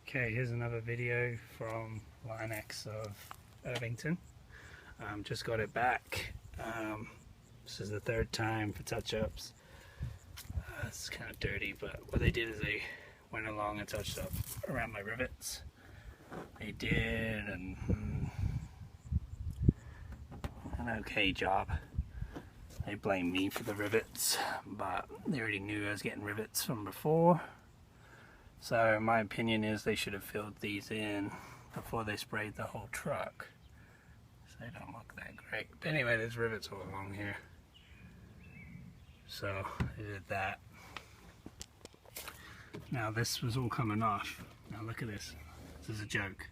Okay, here's another video from Linex of Irvington. Just got it back. This is the third time for touch-ups. It's kind of dirty, but what they did is they went along and touched up around my rivets. They did an okay job. They blame me for the rivets, but they already knew I was getting rivets from before. So my opinion is they should have filled these in before they sprayed the whole truck. So they don't look that great. But anyway, there's rivets all along here. So they did that. Now this was all coming off. Now look at this. This is a joke.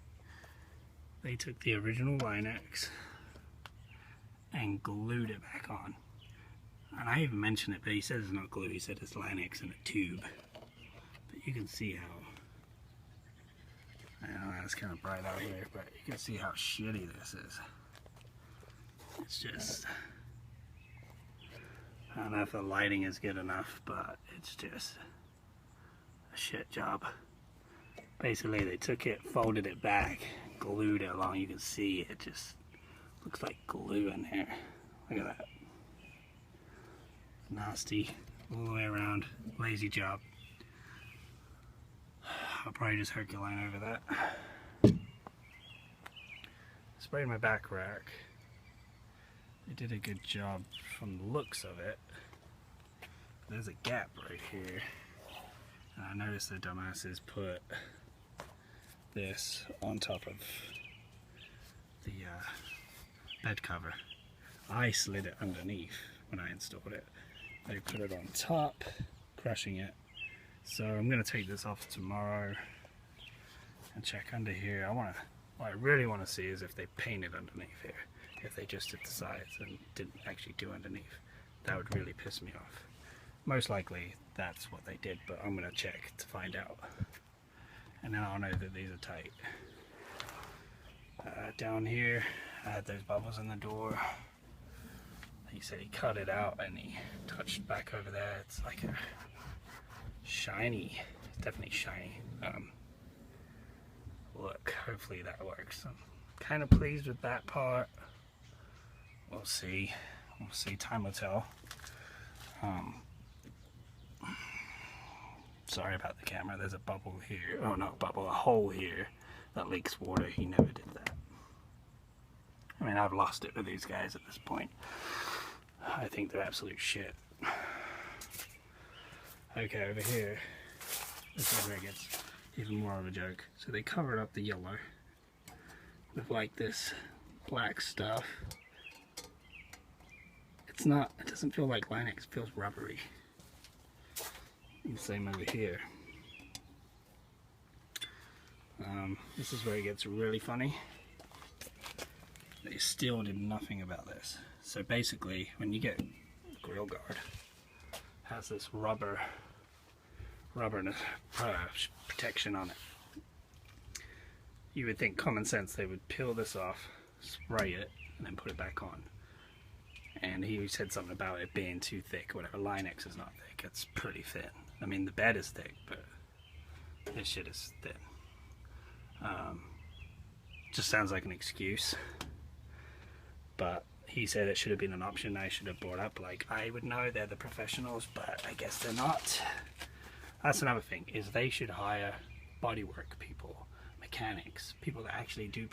They took the original linex and glued it back on. And I even mentioned it, but he said it's not glue. He said it's linex in a tube. You can see how, I know it's kind of bright out here, but you can see how shitty this is. It's just, I don't know if the lighting is good enough, but it's just a shit job. Basically they took it, folded it back, glued it along. You can see it just looks like glue in here. Look at that. Nasty all the way around, lazy job. I'll probably just Herculine over that. Sprayed my back rack. They did a good job from the looks of it. There's a gap right here. And I noticed the dumbasses put this on top of the bed cover. I slid it underneath when I installed it. They put it on top, crushing it. So I'm going to take this off tomorrow and check under here. What I really want to see is if they painted underneath here. If they just did the sides and didn't actually do underneath. That would really piss me off. Most likely that's what they did, but I'm going to check to find out. And then I'll know that these are tight. Down here I had those bubbles in the door. He said he cut it out and he touched back over there. It's like a shiny, definitely shiny. Look, hopefully that works. I'm kind of pleased with that part. We'll see. Time will tell. Sorry about the camera. There's a bubble here. Oh, not a bubble, a hole here that leaks water. He never did that. I mean, I've lost it with these guys at this point. I think they're absolute shit. Okay, over here, this is where it gets even more of a joke. So they covered up the yellow with like this black stuff. It doesn't feel like linex, it feels rubbery. And same over here. This is where it gets really funny. They still did nothing about this. So basically, when you get grill guard, it has this rubber protection on it. You would think common sense they would peel this off, spray it, and then put it back on. And he said something about it being too thick, whatever. Linex is not thick, it's pretty thin. I mean, the bed is thick, but this shit is thin. Just sounds like an excuse. But he said it should have been an option I should have brought up. Like, I would know, they're the professionals, but I guess they're not. That's another thing, is they should hire bodywork people, mechanics, people that actually do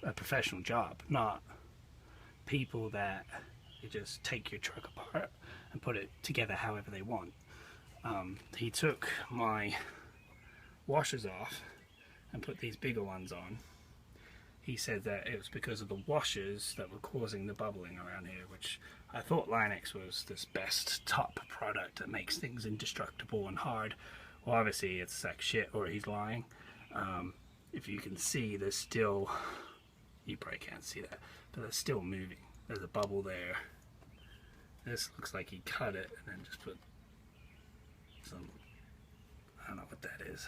a professional job, not people that you just take your truck apart and put it together however they want. He took my washers off and put these bigger ones on. He said that it was because of the washers that were causing the bubbling around here, which I thought linex was this best top product that makes things indestructible and hard. Well, obviously it's like shit, or he's lying. If you can see, there's still, you probably can't see that, but it's still moving. There's a bubble there. This looks like he cut it and then just put some, I don't know what that is,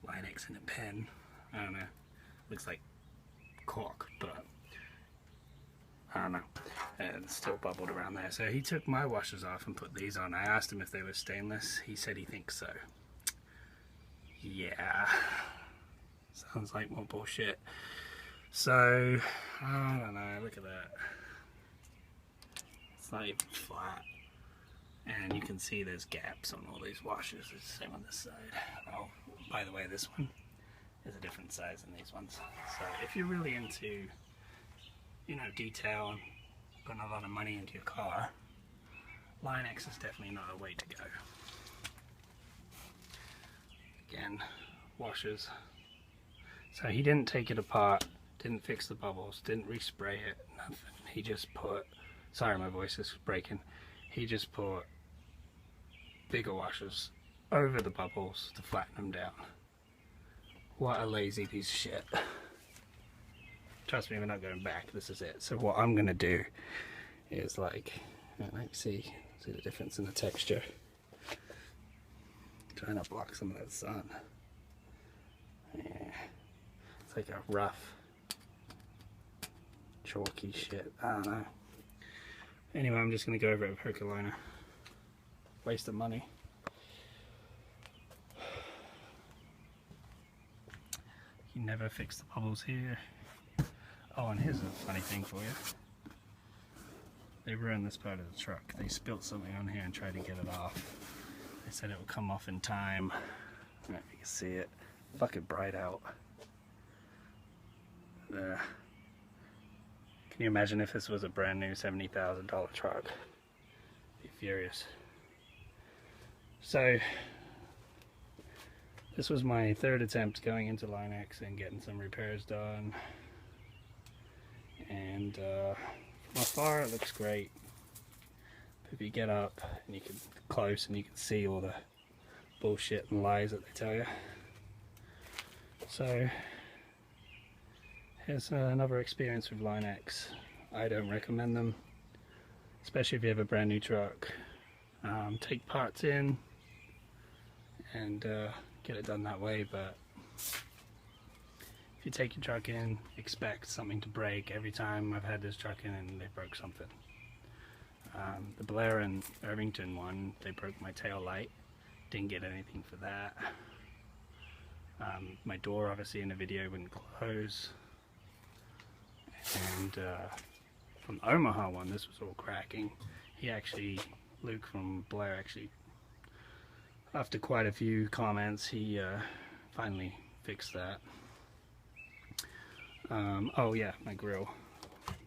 linex in a pen. I don't know. Looks like cork, but I don't know. And it's still bubbled around there. So he took my washers off and put these on. I asked him if they were stainless. He said he thinks so. Yeah, sounds like more bullshit. So I don't know, look at that, it's not even flat, and you can see there's gaps on all these washers. It's the same on this side. Oh, by the way, this one is a different size than these ones. So if you're really into, you know, detail and putting a lot of money into your car, Linex is definitely not a way to go. Again, washers. So he didn't take it apart, didn't fix the bubbles, didn't respray it, nothing. He just put, sorry my voice is breaking, he just put bigger washers over the bubbles to flatten them down. What a lazy piece of shit. Trust me, we're not going back, this is it. So what I'm gonna do is like, let me see the difference in the texture. Trying to block some of that sun. Yeah, it's like a rough, chalky shit. I don't know. Anyway, I'm just gonna go over it with Hoka liner. Waste of money. You never fix the bubbles here. Oh, and here's a funny thing for you. They ruined this part of the truck. They spilt something on here and tried to get it off. They said it would come off in time. I don't know if you can see it. Fucking bright out. There. Can you imagine if this was a brand new $70,000 truck? Be furious. So, this was my third attempt going into Linex and getting some repairs done. And from afar it looks great. If you get up and you can close and you can see all the bullshit and lies that they tell you. So here's another experience with Linex. I don't recommend them, especially if you have a brand new truck. Take parts in and get it done that way, but if you take your truck in, expect something to break. Every time I've had this truck in and they broke something. The Blair and Irvington one, they broke my tail light. Didn't get anything for that. My door obviously in the video wouldn't close. And from the Omaha one, this was all cracking. Luke from Blair actually, after quite a few comments, he finally fixed that. Oh yeah, my grill.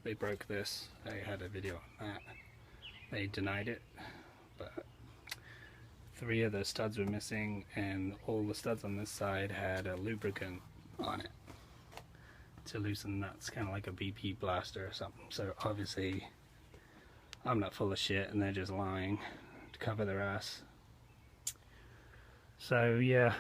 They broke this. I had a video on that. They denied it, but 3 of the studs were missing and all the studs on this side had a lubricant on it to loosen nuts, kind of like a BP blaster or something. So obviously I'm not full of shit and they're just lying to cover their ass. So yeah,